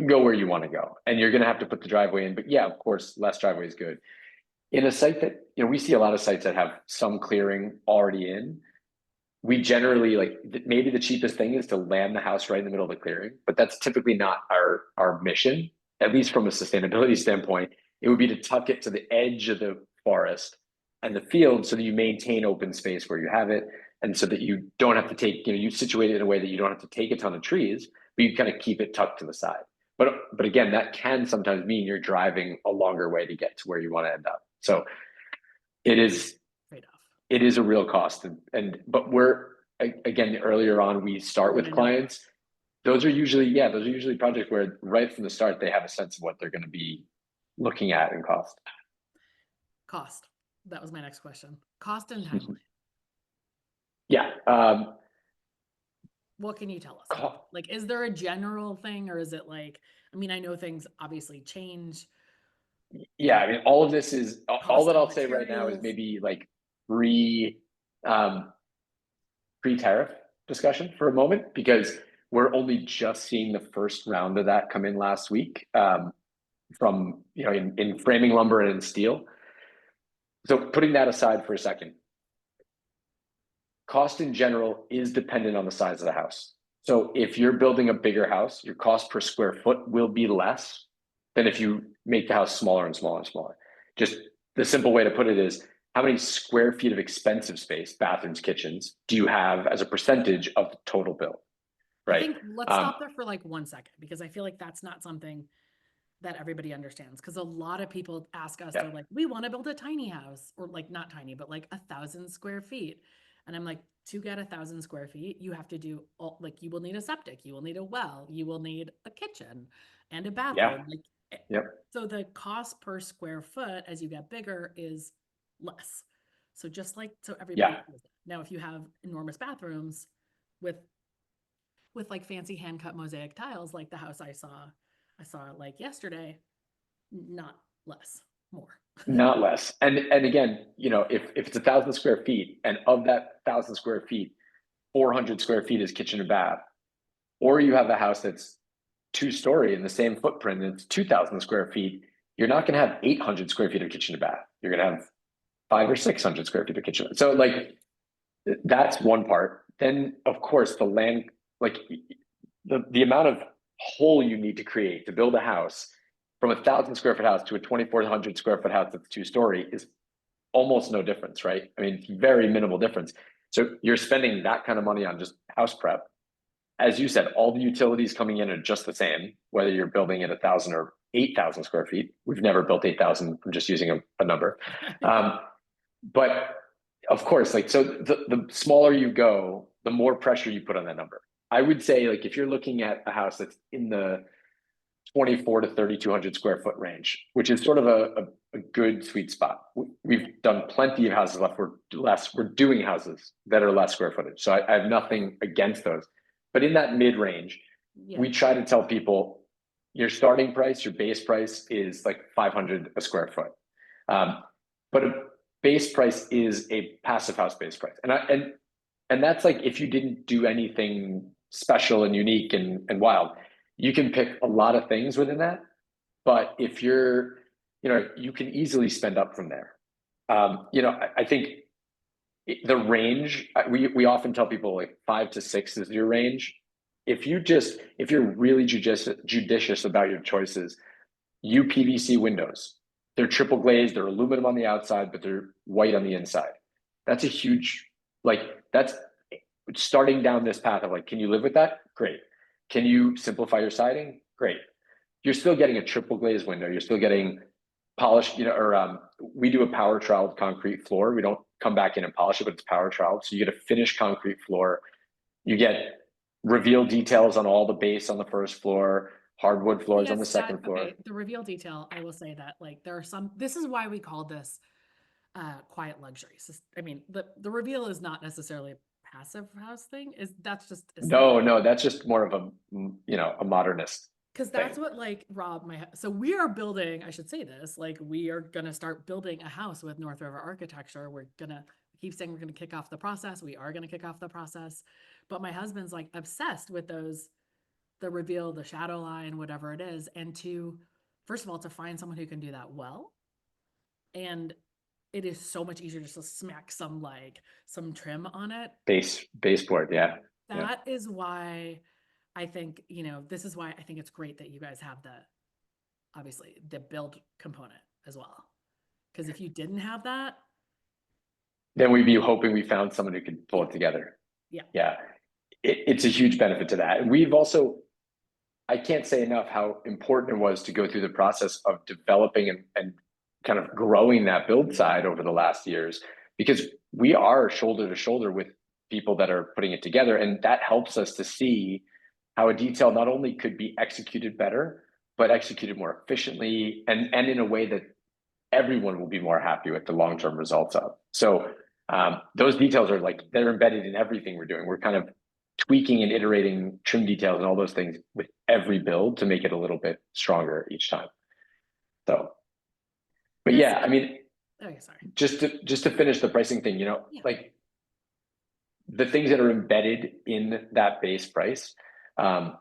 go where you want to go, and you're going to have to put the driveway in. But yeah, of course, less driveway is good. In a site that, we see a lot of sites that have some clearing already in. We generally like maybe the cheapest thing is to land the house right in the middle of the clearing, but that's typically not our mission, at least from a sustainability standpoint. It would be to tuck it to the edge of the forest and the field so that you maintain open space where you have it, and so that you don't have to take, you situate it in a way that you don't have to take a ton of trees, but you kind of keep it tucked to the side. But again, that can sometimes mean you're driving a longer way to get to where you want to end up. So it is trade-off. it is a real cost, but again, earlier on we start with clients. Those are usually projects where right from the start they have a sense of what they're going to be looking at in cost. Cost. That was my next question. Cost and timeline. Yeah. What can you tell us? Like, is there a general thing, or is it like, I mean, I know things obviously change. Yeah, I mean, all of this is all that I'll say right now is maybe like pre-tariff discussion for a moment, because we're only just seeing the first round of that come in last week, from in framing lumber and in steel. So putting that aside for a second, cost in general is dependent on the size of the house. So if you're building a bigger house, your cost per square foot will be less than if you make the house smaller and smaller and smaller. Just the simple way to put it is, how many square feet of expensive space, bathrooms, kitchens, do you have as a percentage of the total bill? Right. I think let's stop there for like 1 second, because I feel like that's not something that everybody understands. Because a lot of people ask us, they're like, we want to build a tiny house, or like not tiny, but like 1,000 square feet. And I'm like, to get 1,000 square feet, you have to do like, you will need a septic, you will need a well, you will need a kitchen and a bathroom. So the cost per square foot as you get bigger is less. So just like, so everybody knows that. Now, if you have enormous bathrooms with like fancy hand cut mosaic tiles, like the house I saw like yesterday, not less, more. Not less. And again, if it's 1,000 square feet, and of that 1,000 square feet, 400 square feet is kitchen and bath, or you have a house that's 2-story in the same footprint and it's 2,000 square feet, you're not going to have 800 square feet of kitchen and bath. You're going to have 500 or 600 square feet of kitchen. So like, that's one part. Then of course the land, like the amount of hole you need to create to build a house from 1,000 square foot house to a 2,400 square foot house that's 2-story is almost no difference, right? I mean, very minimal difference. So you're spending that kind of money on just house prep. As you said, all the utilities coming in are just the same, whether you're building at 1,000 or 8,000 square feet. We've never built 8,000. I'm just using a number. But of course, like, so the smaller you go, the more pressure you put on that number. I would say, like, if you're looking at a house that's in the 24 to 3,200 square foot range, which is sort of a good sweet spot. We've done plenty of houses we're doing houses that are less square footage. So I have nothing against those. But in that mid range, we try to tell people your starting price, your base price is like 500 a square foot. But a base price is a passive house base price. And that's like, if you didn't do anything special and unique and wild, you can pick a lot of things within that. But if you're, you can easily spend up from there. I think the range, we often tell people like 5 to 6 is your range. If you're really judicious about your choices, UPVC windows, they're triple glazed, they're aluminum on the outside, but they're white on the inside. That's a huge, that's starting down this path of like, can you live with that? Great. Can you simplify your siding? Great. You're still getting a triple glazed window. You're still getting polished, we do a power troweled concrete floor. We don't come back in and polish it, but it's power troweled. So you get a finished concrete floor. You get reveal details on all the base on the first floor, hardwood floors on the second floor. Okay, the reveal detail, I will say that like there are this is why we call this quiet luxury. So, I mean, the reveal is not necessarily a passive house thing. That's just no, that's just more of a modernist. Because that's what like Rob, so we are building, I should say this, like we are going to start building a house with North River Architecture. We're going to keep saying we're going to kick off the process. We are going to kick off the process. But my husband's like obsessed with the reveal, the shadow line, whatever it is. And first of all, to find someone who can do that well. And it is so much easier just to smack some trim on it. Baseboard. Yeah. That is why I think, this is why I think it's great that you guys have obviously the build component as well. Because if you didn't have that, then we'd be hoping we found someone who could pull it together. Yeah. It's a huge benefit to that. And we've also, I can't say enough how important it was to go through the process of developing and kind of growing that build side over the last years, because we are shoulder to shoulder with people that are putting it together. And that helps us to see how a detail not only could be executed better, but executed more efficiently and in a way that everyone will be more happy with the long-term results of. So those details are like, they're embedded in everything we're doing. We're kind of tweaking and iterating trim details and all those things with every build to make it a little bit stronger each time. So, but yeah, I mean, okay, sorry. just to finish the pricing thing, you know, Yeah. like the things that are embedded in that base price are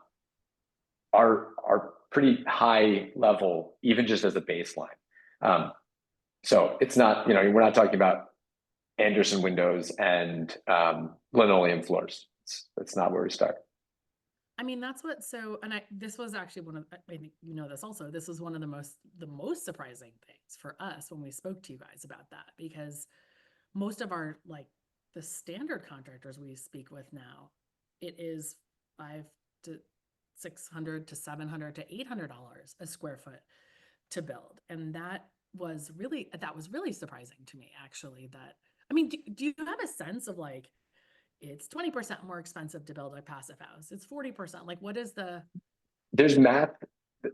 pretty high level, even just as a baseline. So it's not, you know, we're not talking about Anderson windows and linoleum floors. It's not where we start. I mean, that's what, so, and this was actually one of, I think you know this also, this was one of the most surprising things for us when we spoke to you guys about that, because most of our, like, the standard contractors we speak with now, it is 5 to 600 to 700 to $800 a square foot to build. And that was really surprising to me, actually, that, I mean, do you have a sense of, like, it's 20% more expensive to build a passive house, it's 40%, like, what is There's math,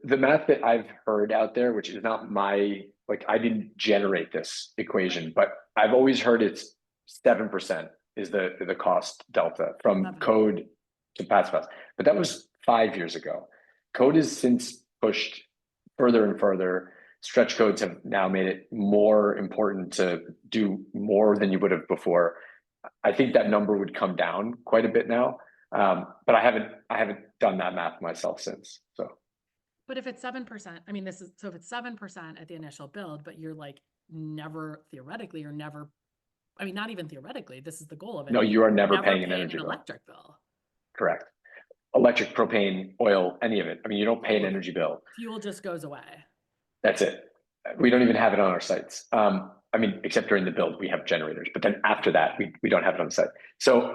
the math that I've heard out there, which is not my, like, I didn't generate this equation, but I've always heard it's 7% is the cost delta from code to passive house. But that was 5 years ago. Code has since pushed further and further. Stretch codes have now made it more important to do more than you would have before. I think that number would come down quite a bit now. But I haven't done that math myself since. So, But if it's 7%, I mean, this is, so if it's 7% at the initial build, but you're like never theoretically, or never, I mean, not even theoretically, this is the goal of it. no, you are never Never paying an paying energy an bill. electric bill. Correct. Electric, propane, oil, any of it. I mean, you don't pay an energy bill. Fuel just goes away. That's it. We don't even have it on our sites. I mean, except during the build, we have generators, but then after that, we don't have it on the site. So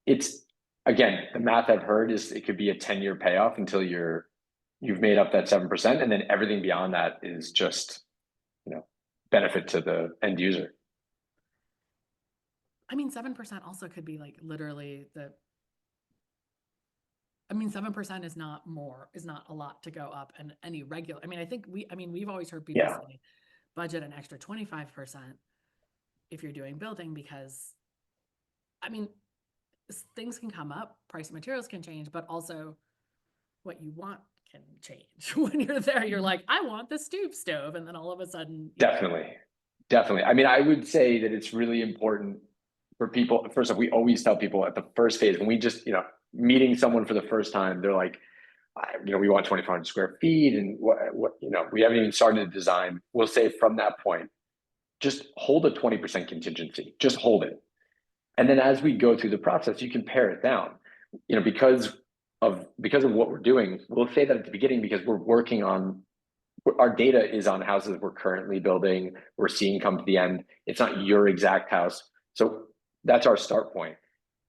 it's, again, the math I've heard is it could be a 10-year payoff until you've made up that 7%, and then everything beyond that is just, you know, benefit to the end user. I mean, 7% also could be like literally I mean, 7% is not a lot to go up, and any regular, I mean, we've always heard people Yeah, say budget an extra 25% if you're doing building, because, I mean, things can come up, price of materials can change, but also what you want can change. When you're there, you're like, I want the stoop stove. And then all of a sudden, definitely. I mean, I would say that it's really important for people. First off, we always tell people at the first phase, when we just, you know, meeting someone for the first time, they're like, you know, we want 2,400 square feet, and what, you know, we haven't even started the design. We'll say from that point, just hold a 20% contingency, just hold it. And then as we go through the process, you can pare it down, you know, because of what we're doing. We'll say that at the beginning, because we're working on, our data is on houses we're currently building, we're seeing come to the end. It's not your exact house. So that's our start point.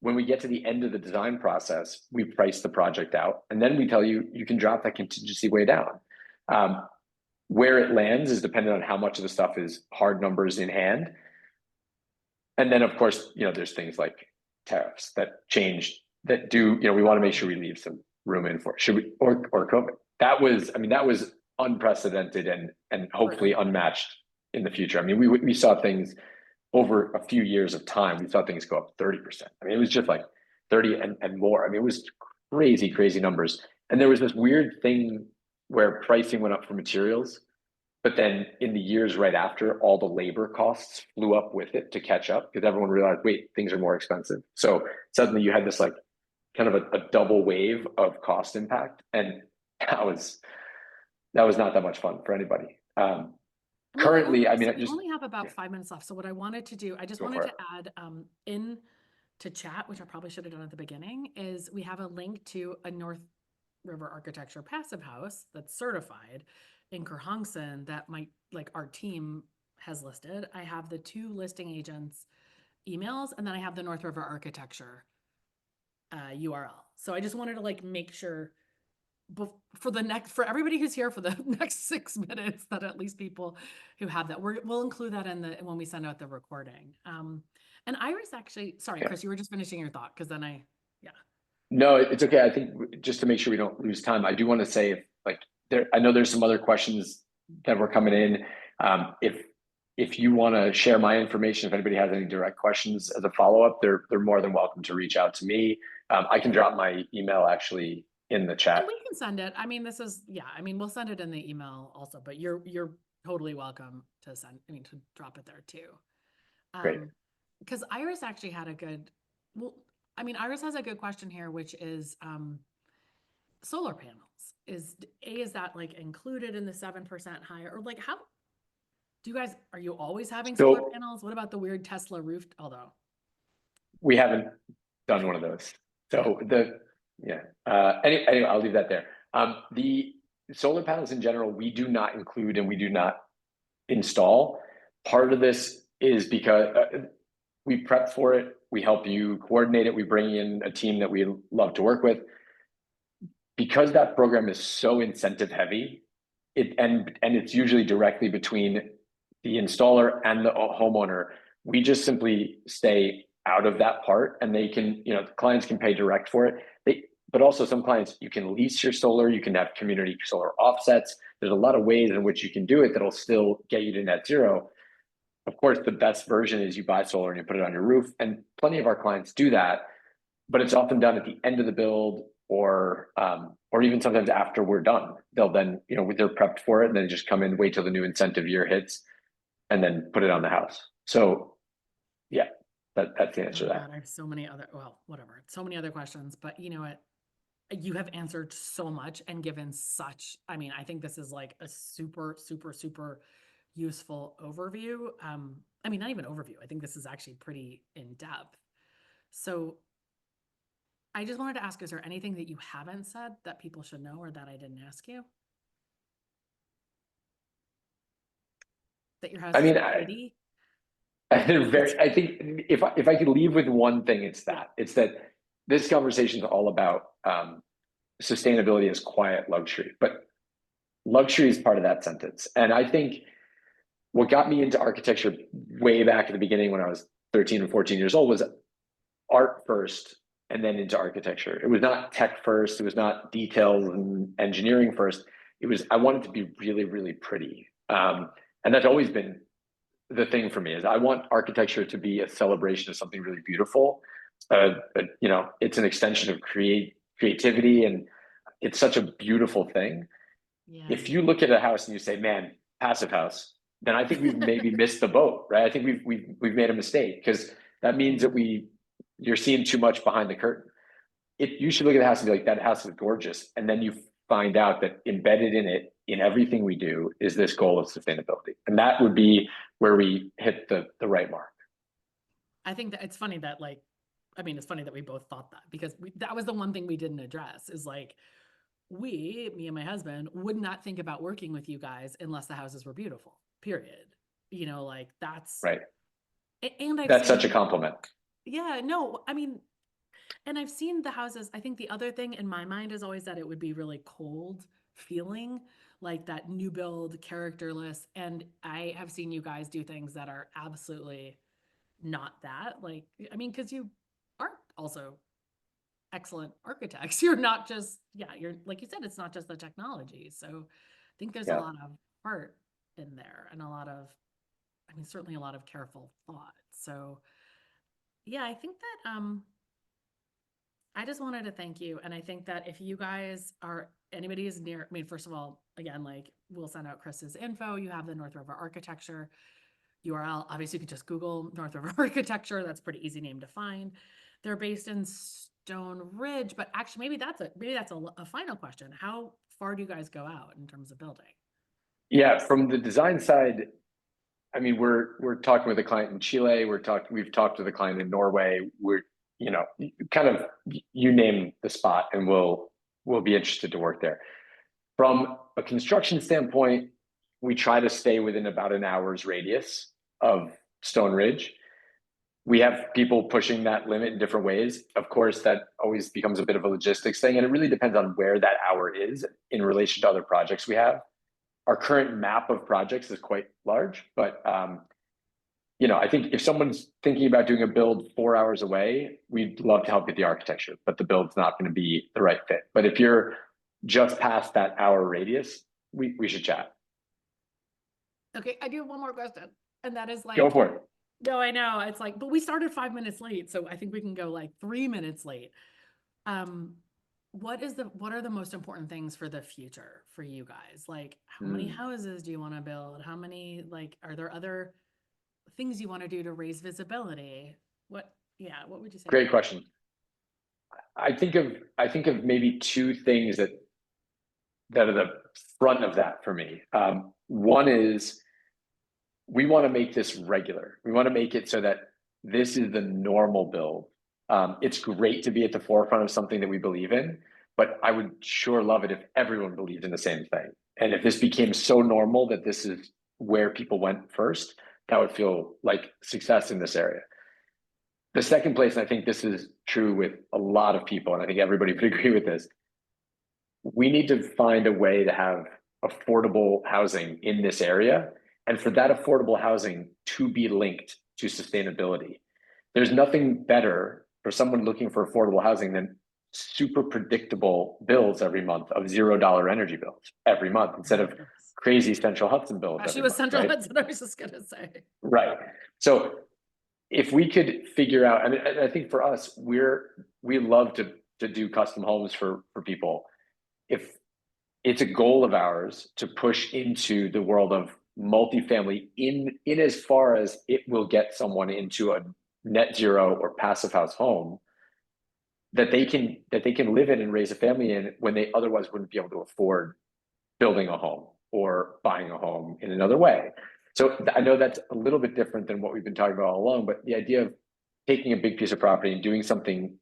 When we get to the end of the design process, we price the project out, and then we tell you, you can drop that contingency way down. Where it lands is dependent on how much of the stuff is hard numbers in hand. And then, of course, you know, there's things like tariffs that change, that do, you know, we want to make sure we leave some room in for, should we, or COVID. That was, I mean, that was unprecedented and hopefully unmatched in the future. I mean, we saw things over a few years of time. We saw things go up 30%. I mean, it was just like 30 and more. I mean, it was crazy numbers. And there was this weird thing where pricing went up for materials, but then in the years right after, all the labor costs flew up with it to catch up, because everyone realized, wait, things are more expensive. So suddenly you had this like kind of a double wave of cost impact. And that was not that much fun for anybody. Currently, I mean, we only have about 5 minutes left. So what I wanted to do, I just wanted to add in to chat, which I probably should have done at the beginning, is we have a link to a North River Architecture passive house that's certified in Kerhonkson that our team has listed. I have the 2 listing agents' emails, and then I have the North River Architecture URL. So I just wanted to like make sure for everybody who's here for the next 6 minutes, that at least people who have that, we'll include that in the, when we send out the recording. And Iris actually, sorry, Yeah. Chris, you were just finishing your thought, because then yeah. No, it's okay. I think just to make sure we don't lose time, I do want to say, if, like, I know there's some other questions that were coming in. If you want to share my information, if anybody has any direct questions as a follow-up, they're more than welcome to reach out to me. I can drop my email actually in the And chat. we can send it. I mean, this is, yeah, I mean, we'll send it in the email also, but you're totally welcome to to drop it there too. Great. Because Iris actually had a good, well, I mean, Iris has a good question here, which is solar panels. Is that like included in the 7% higher, or like how do you guys, are you always having solar So panels? What about the weird Tesla roof? Although we haven't done one of those. So anyway, I'll leave that there. The solar panels in general, we do not include and we do not install. Part of this is because we prep for it. We help you coordinate it. We bring in a team that we love to work with. Because that program is so incentive heavy, and it's usually directly between the installer and the homeowner, we just simply stay out of that part, and they can, the clients can pay direct for it. But also some clients, you can lease your solar, you can have community solar offsets. There's a lot of ways in which you can do it that'll still get you to net zero. Of course, the best version is you buy solar and you put it on your roof, and plenty of our clients do that, but it's often done at the end of the build, or even sometimes after we're done. They'll then, they're prepped for it, and then just come in, wait till the new incentive year hits, and then put it on the house. So yeah, that's the answer to oh that. God, I have so many other, well, whatever, so many other questions, but you know what? You have answered so much and given such, I mean, I think this is like a super, super, super useful overview. I mean, not even overview. I think this is actually pretty in depth. So I just wanted to ask, is there anything that you haven't said that people should know or that I didn't ask you? That your house I is mean, pretty? I think if I could leave with one thing, it's that this conversation is all about sustainability as quiet luxury, but luxury is part of that sentence. And I think what got me into architecture way back at the beginning, when I was 13 and 14 years old, was art first and then into architecture. It was not tech first. It was not details and engineering first. It was, I wanted to be really, really pretty. And that's always been the thing for me, is I want architecture to be a celebration of something really beautiful. It's an extension of creativity, and it's such a beautiful thing. Yeah. If you look at a house and you say, man, passive house, then I think we've maybe missed the boat, right? I think we've made a mistake, because that means that you're seeing too much behind the curtain. You should look at the house and be like, that house is gorgeous. And then you find out that embedded in it, in everything we do, is this goal of sustainability. And that would be where we hit the right mark. I think that it's funny that I mean, it's funny that we both thought that, because that was the one thing we didn't address, is like, me and my husband would not think about working with you guys unless the houses were beautiful, period. Like that's, Right. and That's such a compliment. yeah, no, I mean, and I've seen the houses. I think the other thing in my mind is always that it would be really cold feeling, like that new build, characterless. And I have seen you guys do things that are absolutely not that. Like, I mean, because you are also excellent architects. You're not just, yeah, you're, like you said, it's not just the technology. So I think there's a Yeah. lot of heart in there, and a lot of, I mean, certainly a lot of careful thought. So yeah, I think that I just wanted to thank you. And I think that if you guys are, anybody is near, I mean, first of all, again, like, we'll send out Chris's info. You have the North River Architecture URL. Obviously, you could just Google North River Architecture. That's a pretty easy name to find. They're based in Stone Ridge, but actually, maybe that's a final question. How far do you guys go out in terms of building? Yeah, from the design side, I mean, we're talking with a client in Chile. We've talked with a client in Norway. We're, kind of, you name the spot, and we'll be interested to work there. From a construction standpoint, we try to stay within about an hour's radius of Stone Ridge. we have people pushing that limit in different ways. Of course, that always becomes a bit of a logistics thing, and it really depends on where that hour is in relation to other projects we have. Our current map of projects is quite large, but I think if someone's thinking about doing a build 4 hours away, we'd love to help get the architecture, but the build's not going to be the right fit. But if you're just past that hour radius, we should chat. Okay, I do have one more question, and that is like, Go for it. no, I know it's like, but we started 5 minutes late, so I think we can go like 3 minutes late. What are the most important things for the future for you guys? Like, how many houses do you want to build? How many, like, are there other things you want to do to raise visibility? What would you say? Great question. I think of maybe two things that are the front of that for me. One is we want to make this regular. We want to make it so that this is the normal build. It's great to be at the forefront of something that we believe in, but I would sure love it if everyone believed in the same thing. And if this became so normal that this is where people went first, that would feel like success in this area. The second place, and I think this is true with a lot of people, and I think everybody would agree with this, we need to find a way to have affordable housing in this area, and for that affordable housing to be linked to sustainability. There's nothing better for someone looking for affordable housing than super predictable bills every month of $0 energy bills every month instead of crazy Central Hudson bills. Actually, with Central Hudson, I was just gonna say. Right. So if we could figure out, I mean, I think for us, we love to do custom homes for people. If it's a goal of ours to push into the world of multifamily in as far as it will get someone into a net zero or passive house home that they can live in and raise a family in when they otherwise wouldn't be able to afford building a home or buying a home in another way. So I know that's a little bit different than what we've been talking about all along, but the idea of taking a big piece of property and doing something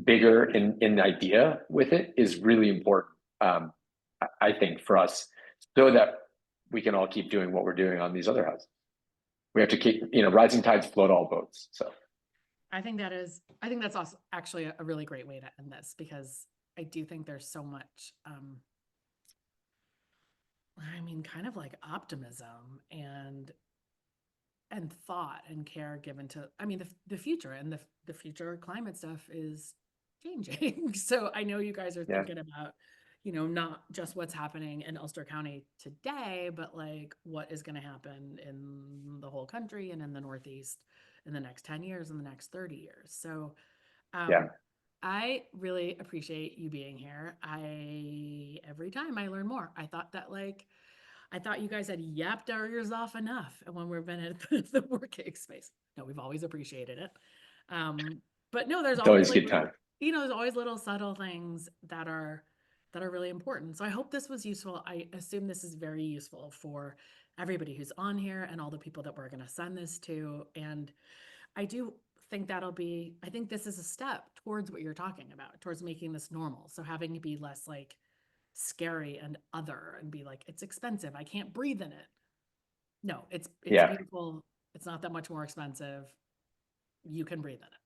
bigger in idea with it is really important. I think for us, so that we can all keep doing what we're doing on these other houses. We have to keep, rising tides float all boats. So I think that's also actually a really great way to end this, because I do think there's so much, kind of like optimism and thought and care given to, the future, and the future climate stuff is changing. So I know you guys are thinking about, not just what's happening in Ulster County today, but like what is going to happen in the whole country and in the Northeast in the next 10 years and the next 30 years. So I really appreciate you being here. Every time I learn more. I thought you guys had yapped our ears off enough when we've been at the working space. No, we've always appreciated it. But no, there's always a good time. There's always little subtle things that are really important. So I hope this was useful. I assume this is very useful for everybody who's on here and all the people that we're going to send this to. And I do think I think this is a step towards what you're talking about, towards making this normal. So having to be less like scary and other and be like, it's expensive, I can't breathe in it. No, it's beautiful. It's not that much more expensive. You can breathe in it.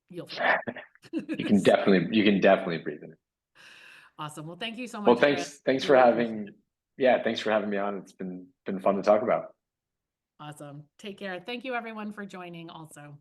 You'll you can definitely breathe in it. Awesome. Well, thank you so much. Well, thanks for having me on. It's been fun to talk about. Awesome. Take care. Thank you everyone for joining also.